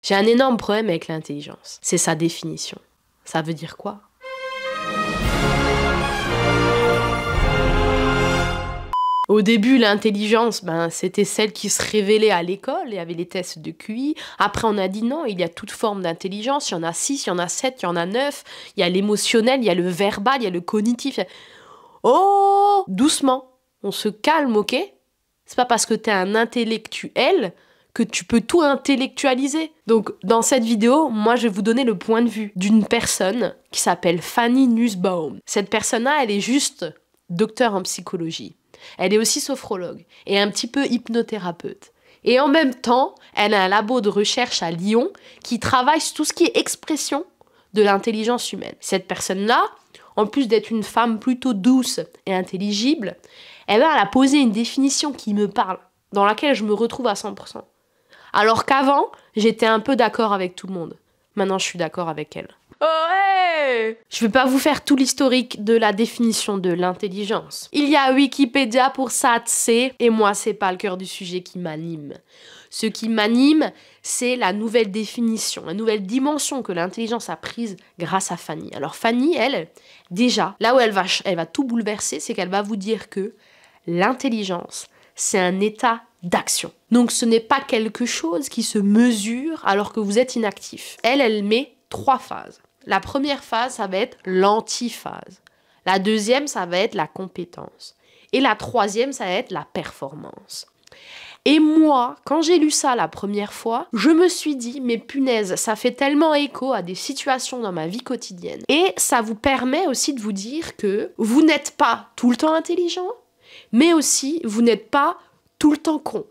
J'ai un énorme problème avec l'intelligence. C'est sa définition. Ça veut dire quoi? Au début, l'intelligence, c'était celle qui se révélait à l'école, il y avait les tests de QI. Après, on a dit non, il y a toute forme d'intelligence, il y en a 6, il y en a 7, il y en a 9. Il y a l'émotionnel, il y a le verbal, il y a le cognitif. Oh, doucement, on se calme, ok? C'est pas parce que t'es un intellectuel que tu peux tout intellectualiser. Donc, dans cette vidéo, moi, je vais vous donner le point de vue d'une personne qui s'appelle Fanny Nussbaum. Cette personne-là, elle est juste docteur en psychologie. Elle est aussi sophrologue et un petit peu hypnothérapeute. Et en même temps, elle a un labo de recherche à Lyon qui travaille sur tout ce qui est expression de l'intelligence humaine. Cette personne-là, en plus d'être une femme plutôt douce et intelligible, elle a posé une définition qui me parle, dans laquelle je me retrouve à 100%. Alors qu'avant, j'étais un peu d'accord avec tout le monde. Maintenant, je suis d'accord avec elle. Oh hey! Je vais pas vous faire tout l'historique de la définition de l'intelligence. Il y a Wikipédia pour ça, c'est, et moi, c'est pas le cœur du sujet qui m'anime. Ce qui m'anime, c'est la nouvelle définition, la nouvelle dimension que l'intelligence a prise grâce à Fanny. Alors Fanny, elle, déjà, là où elle va tout bouleverser, c'est qu'elle va vous dire que l'intelligence, c'est un état d'action. Donc ce n'est pas quelque chose qui se mesure alors que vous êtes inactif. Elle met 3 phases. La première phase, ça va être l'antiphase. La deuxième, ça va être la compétence. Et la troisième, ça va être la performance. Et moi, quand j'ai lu ça la première fois, je me suis dit, mais punaise, ça fait tellement écho à des situations dans ma vie quotidienne. Et ça vous permet aussi de vous dire que vous n'êtes pas tout le temps intelligent, mais aussi vous n'êtes pas tout le temps con.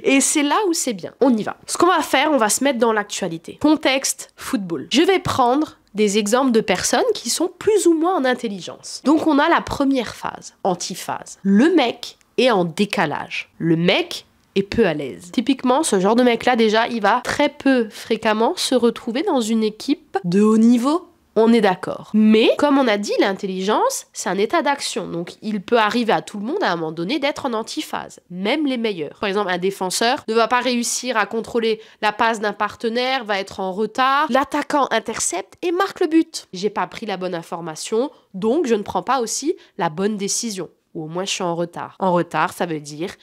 Et c'est là où c'est bien. On y va. Ce qu'on va faire, on va se mettre dans l'actualité. Contexte, football. Je vais prendre des exemples de personnes qui sont plus ou moins en intelligence. Donc on a la première phase, antiphase. Le mec est en décalage. Le mec est peu à l'aise. Typiquement, ce genre de mec-là, déjà, il va très peu fréquemment se retrouver dans une équipe de haut niveau. On est d'accord. Mais, comme on a dit, l'intelligence, c'est un état d'action. Donc, il peut arriver à tout le monde, à un moment donné, d'être en antiphase. Même les meilleurs. Par exemple, un défenseur ne va pas réussir à contrôler la passe d'un partenaire, va être en retard. L'attaquant intercepte et marque le but. J'ai pas pris la bonne information, donc je ne prends pas aussi la bonne décision. Ou au moins, je suis en retard. En retard, ça veut dire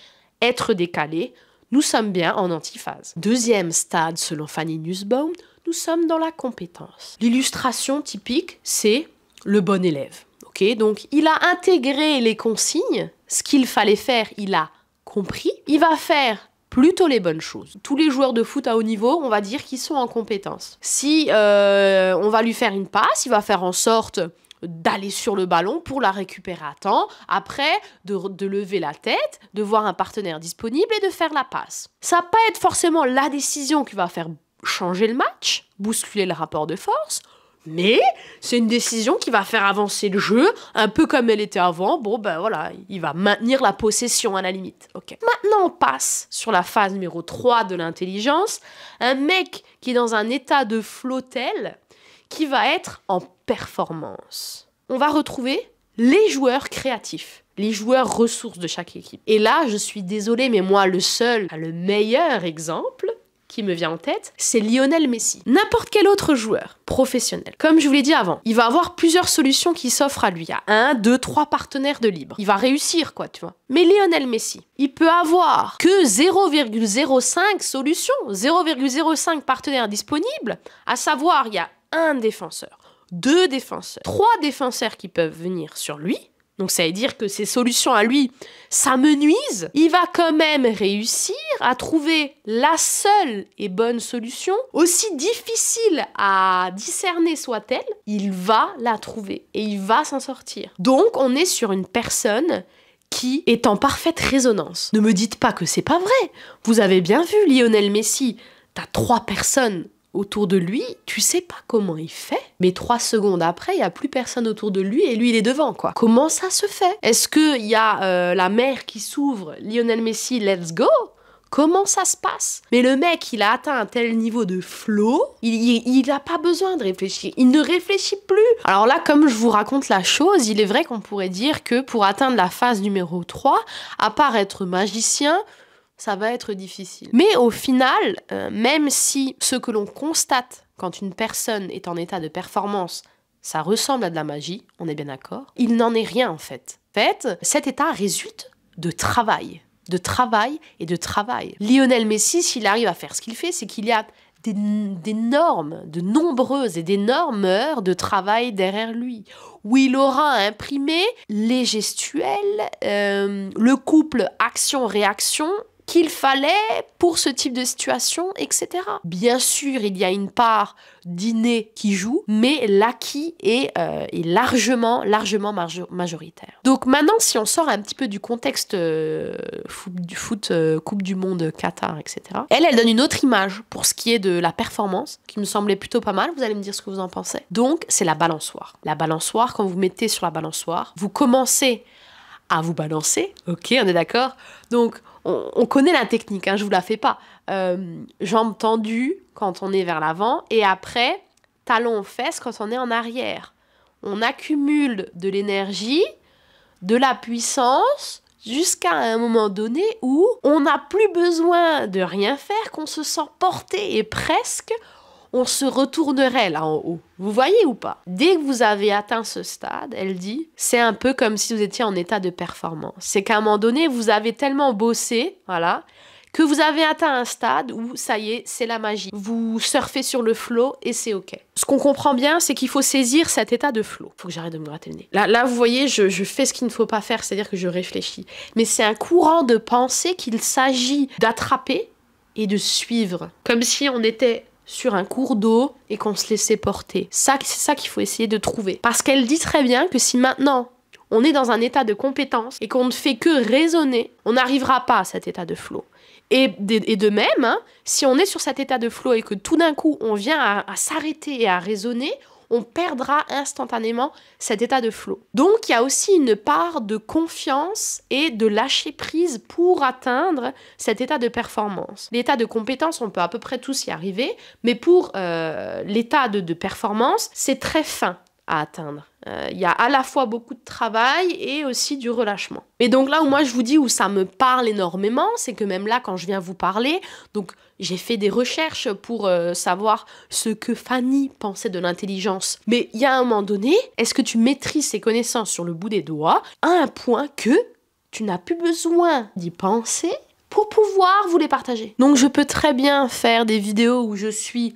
être décalé. Nous sommes bien en antiphase. Deuxième stade, selon Fanny Nussbaum, nous sommes dans la compétence. L'illustration typique, c'est le bon élève. Okay, donc, il a intégré les consignes, ce qu'il fallait faire, il a compris. Il va faire plutôt les bonnes choses. Tous les joueurs de foot à haut niveau, on va dire qu'ils sont en compétence. Si on va lui faire une passe, il va faire en sorte d'aller sur le ballon pour la récupérer à temps, après de lever la tête, de voir un partenaire disponible et de faire la passe. Ça va pas être forcément la décision qui va faire changer le match, bousculer le rapport de force, mais c'est une décision qui va faire avancer le jeu, un peu comme elle était avant. Bon, ben voilà, il va maintenir la possession à la limite. Okay. Maintenant, on passe sur la phase numéro 3 de l'intelligence. Un mec qui est dans un état de flow tel qui va être en performance. On va retrouver les joueurs créatifs, les joueurs ressources de chaque équipe. Et là, je suis désolée, mais moi, le meilleur exemple qui me vient en tête, c'est Lionel Messi. N'importe quel autre joueur professionnel. Comme je vous l'ai dit avant, il va avoir plusieurs solutions qui s'offrent à lui. Il y a 1, 2, 3 partenaires de libre. Il va réussir, quoi, tu vois. Mais Lionel Messi, il peut avoir que 0,05 solutions, 0,05 partenaires disponibles, à savoir, il y a 1 défenseur, 2 défenseurs, 3 défenseurs qui peuvent venir sur lui. Donc ça veut dire que ses solutions à lui, ça me nuise. Il va quand même réussir à trouver la seule et bonne solution, aussi difficile à discerner soit-elle, il va la trouver et il va s'en sortir. Donc on est sur une personne qui est en parfaite résonance. Ne me dites pas que c'est pas vrai. Vous avez bien vu Lionel Messi, t'as 3 personnes autour de lui, tu sais pas comment il fait, mais 3 secondes après, il y a plus personne autour de lui et lui, il est devant, quoi. Comment ça se fait? Est-ce qu'il y a la mer qui s'ouvre, Lionel Messi, let's go? Comment ça se passe? Mais le mec, il a atteint un tel niveau de flow, il a pas besoin de réfléchir. Il ne réfléchit plus. Alors là, comme je vous raconte la chose, il est vrai qu'on pourrait dire que pour atteindre la phase numéro 3, à part être magicien, ça va être difficile. Mais au final, même si ce que l'on constate quand une personne est en état de performance, ça ressemble à de la magie, on est bien d'accord, il n'en est rien en fait. En fait, cet état résulte de travail et de travail. Lionel Messi, s'il arrive à faire ce qu'il fait, c'est qu'il y a de nombreuses et d'énormes heures de travail derrière lui, où il aura imprimé les gestuels, le couple action-réaction qu'il fallait pour ce type de situation, etc. Bien sûr, il y a une part d'inné qui joue, mais l'acquis est largement majoritaire. Donc maintenant, si on sort un petit peu du contexte foot, Coupe du Monde, Qatar, etc., elle donne une autre image pour ce qui est de la performance, qui me semblait plutôt pas mal. Vous allez me dire ce que vous en pensez. Donc, c'est la balançoire. La balançoire, quand vous mettez sur la balançoire, vous commencez à vous balancer. Ok, on est d'accord? Donc, on connaît la technique, hein, je vous la fais pas. Jambes tendues quand on est vers l'avant et après, talons aux fesses quand on est en arrière. On accumule de l'énergie, de la puissance, jusqu'à un moment donné où on n'a plus besoin de rien faire, qu'on se sent porté et presque on se retournerait là en haut. Vous voyez ou pas? Dès que vous avez atteint ce stade, elle dit, c'est un peu comme si vous étiez en état de performance. C'est qu'à un moment donné, vous avez tellement bossé, voilà, que vous avez atteint un stade où, ça y est, c'est la magie. Vous surfez sur le flow et c'est OK. Ce qu'on comprend bien, c'est qu'il faut saisir cet état de flow. Faut que j'arrête de me gratter le nez. Là vous voyez, je fais ce qu'il ne faut pas faire, c'est-à-dire que je réfléchis. Mais c'est un courant de pensée qu'il s'agit d'attraper et de suivre. Comme si on était sur un cours d'eau et qu'on se laissait porter. C'est ça qu'il faut essayer de trouver. Parce qu'elle dit très bien que si maintenant on est dans un état de compétence et qu'on ne fait que raisonner, on n'arrivera pas à cet état de flow. Et de même, hein, si on est sur cet état de flow et que tout d'un coup on vient à s'arrêter et à raisonner, on perdra instantanément cet état de flow. Donc il y a aussi une part de confiance et de lâcher prise pour atteindre cet état de performance. L'état de compétence, on peut à peu près tous y arriver, mais pour l'état de performance, c'est très fin à atteindre. Il y a à la fois beaucoup de travail et aussi du relâchement. Et donc là où moi je vous dis où ça me parle énormément, c'est que même là quand je viens vous parler, donc j'ai fait des recherches pour savoir ce que Fanny pensait de l'intelligence. Mais il y a un moment donné, est-ce que tu maîtrises ces connaissances sur le bout des doigts à un point que tu n'as plus besoin d'y penser pour pouvoir vous les partager? Donc je peux très bien faire des vidéos où je suis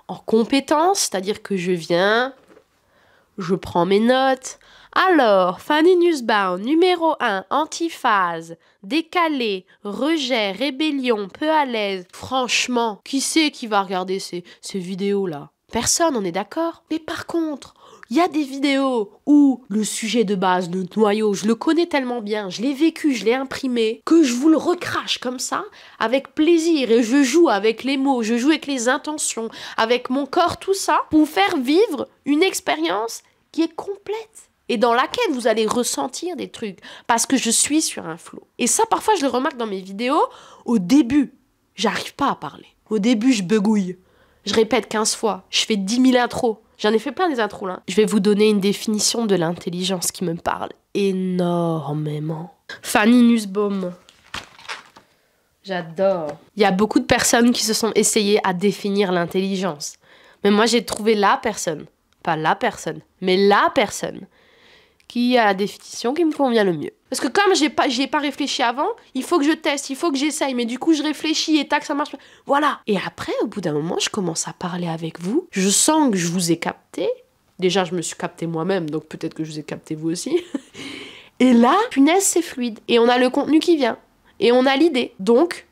en compétence, c'est-à-dire que je viens, je prends mes notes. Alors, Fanny Nussbaum, numéro 1, antiphase, décalé, rejet, rébellion, peu à l'aise. Franchement, qui c'est qui va regarder ces vidéos-là? Personne, on est d'accord? Mais par contre, il y a des vidéos où le sujet de base, le noyau, je le connais tellement bien, je l'ai vécu, je l'ai imprimé, que je vous le recrache comme ça, avec plaisir, et je joue avec les mots, je joue avec les intentions, avec mon corps, tout ça, pour vous faire vivre une expérience qui est complète et dans laquelle vous allez ressentir des trucs parce que je suis sur un flow. Et ça, parfois, je le remarque dans mes vidéos. Au début, j'arrive pas à parler. Au début, je begouille. Je répète 15 fois. Je fais 10 000 intros. J'en ai fait plein des intros, là. Je vais vous donner une définition de l'intelligence qui me parle énormément. Fanny Nussbaum. J'adore. Il y a beaucoup de personnes qui se sont essayées à définir l'intelligence. Mais moi, j'ai trouvé la personne. Pas la personne, mais la personne qui a la définition qui me convient le mieux. Parce que comme j'y ai pas réfléchi avant, il faut que je teste, il faut que j'essaye, mais du coup je réfléchis et tac, ça marche. Voilà. Et après, au bout d'un moment, je commence à parler avec vous. Je sens que je vous ai capté. Déjà, je me suis capté moi-même, donc peut-être que je vous ai capté vous aussi. Et là, punaise, c'est fluide. Et on a le contenu qui vient. Et on a l'idée. Donc,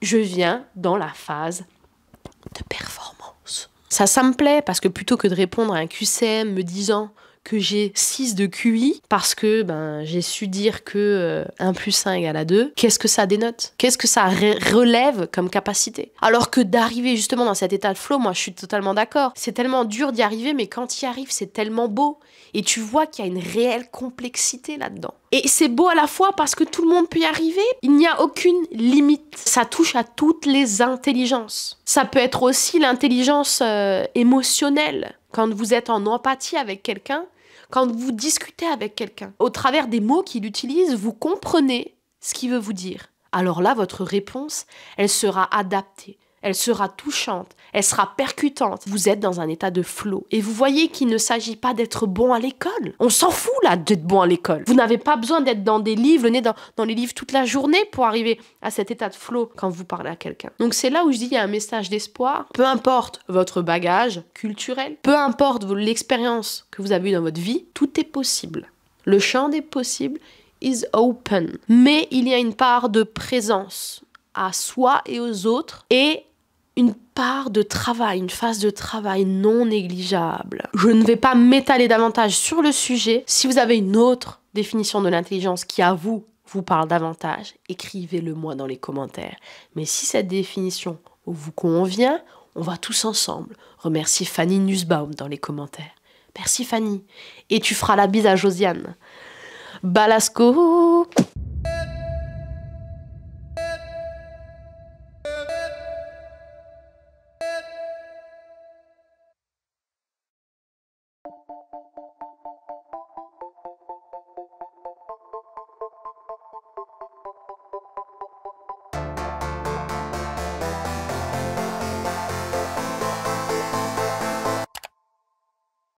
je viens dans la phase de performance. Ça me plaît parce que plutôt que de répondre à un QCM me disant que j'ai 6 de QI parce que j'ai su dire que 1 plus 1 égale à 2, qu'est-ce que ça dénote? Qu'est-ce que ça relève comme capacité? Alors que d'arriver justement dans cet état de flow, moi je suis totalement d'accord. C'est tellement dur d'y arriver, mais quand tu y arrives, c'est tellement beau. Et tu vois qu'il y a une réelle complexité là-dedans. Et c'est beau à la fois parce que tout le monde peut y arriver. Il n'y a aucune limite. Ça touche à toutes les intelligences. Ça peut être aussi l'intelligence émotionnelle. Quand vous êtes en empathie avec quelqu'un, quand vous discutez avec quelqu'un, au travers des mots qu'il utilise, vous comprenez ce qu'il veut vous dire. alors là, votre réponse, elle sera adaptée. Elle sera touchante, elle sera percutante. Vous êtes dans un état de flow. Et vous voyez qu'il ne s'agit pas d'être bon à l'école. On s'en fout là d'être bon à l'école. Vous n'avez pas besoin d'être dans des livres, le nez dans les livres toute la journée pour arriver à cet état de flow quand vous parlez à quelqu'un. Donc c'est là où je dis il y a un message d'espoir. Peu importe votre bagage culturel, peu importe l'expérience que vous avez eue dans votre vie, tout est possible. Le champ des possibles is open. Mais il y a une part de présence à soi et aux autres et une part de travail, une phase de travail non négligeable. Je ne vais pas m'étaler davantage sur le sujet. Si vous avez une autre définition de l'intelligence qui, à vous parle davantage, écrivez-le moi dans les commentaires. Mais si cette définition vous convient, on va tous ensemble remercier Fanny Nussbaum dans les commentaires. Merci Fanny. Et tu feras la bise à Josiane. Balasco.